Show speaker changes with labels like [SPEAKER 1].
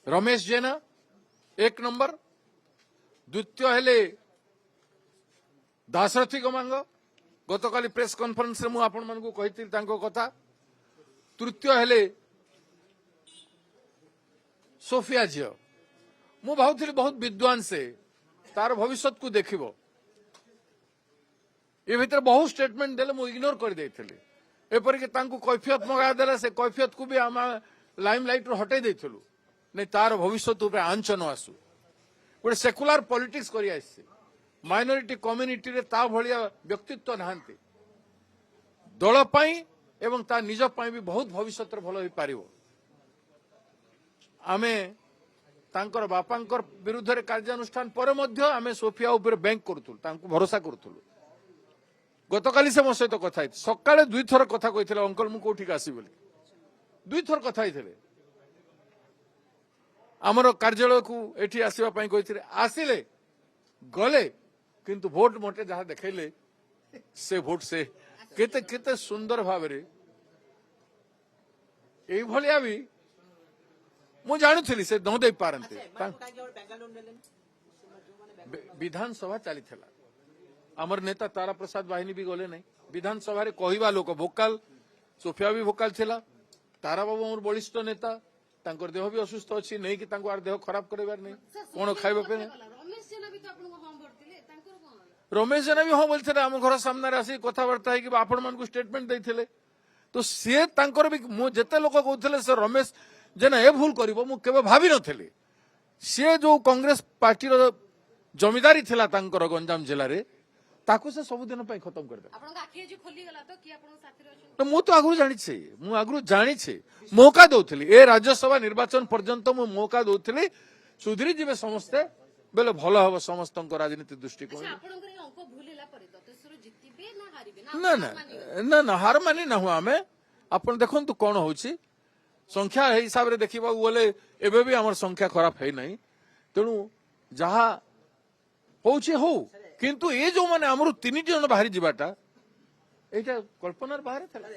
[SPEAKER 1] रमेश जेना 1 number, द्वितीय हेले Dasharathi Gamang गतकाली press conference में आपण मन को कही कथा। तृतीय हेले सोफिया झील मु भावुली बहुत विद्वान से तार भविष्य को देखिबो ए भीतर बहुत स्टेटमेंट देले मु इग्नोर कर देइथिले एपरिक तांको कैफियत मगा देला से कैफियत को भी आम लाइमलाइट रो हटे देइथिलु नहीं तार भविष्य उपर आंच न आसु गोटे सेकुलर पॉलिटिक्स करि आइसे माइनॉरिटी कम्युनिटी रे ता भलिया व्यक्तित्व नहांती दल पई एवं ता निज पई भी बहुत भविष्य भल होई पारिबो। आमे तांकर बापांकर विरुद्ध रे कार्यानुष्ठान पर मध्य आमे सोफिया उपर बैंक करथुल तांको भरोसा करथुल। गतकाली से मो सहित कथा सकाळे 2 थर कथा कहिथिले अंकल मु कोठी आसी बोली 2 थर कथा हिथिले आमर कार्यालय को एठी आसीबा पई कहिथिले आसिले गले किंतु भोट मोटे जहाँ देखले से भोट से केते केते सुंदर भाव रे एई भलिया भी मु जानुथिली से न दे पारंते विधानसभा चली थला आमर नेता तारा प्रसाद वाहिनी भी गले नहीं विधानसभा रे कहिबा लोक भोकाल सोफिया भी भोकाल थिला तारा बाबू मोर बलिष्ठ नेता तांकर देह भी असुस्थ अछि नहीं कि तांको आर देह खराब करबार नहीं कोन खाइबा पे रमेश जेना भी हाँ बोलते आम घर सामने आसी कथबार्ता है आपण मान को स्टेटमेंट देते तो सी तांकर भी जिते लोक कहते से रमेश जेना ए भूल करिवो मु केबे भाबी नथिले सी जो कांग्रेस पार्टी रो जमीदारी थिला तांकर गंजाम जिले रे ताकू से सब दिन खत्म कर दे तो मु तो आगु जानी छे मौका दउथली ए राज्यसभा निर्वाचन पर्यंत मु मौका दउथली सुधरी जिवे समस्ते बेले भल हबो समस्त राजनीति दृष्टिकोण ना ना ना ना हार मानी ना हुआ आमे आपण देखो तो कौन होची संख्या हिसाब रे देखिबा बोले एबे भी हमर संख्या खराब है नहीं तेणु जहा होची हो किंतु ए जो माने हमर 3 जन बाहरी जिबाटा एटा कल्पनार बाहर थला।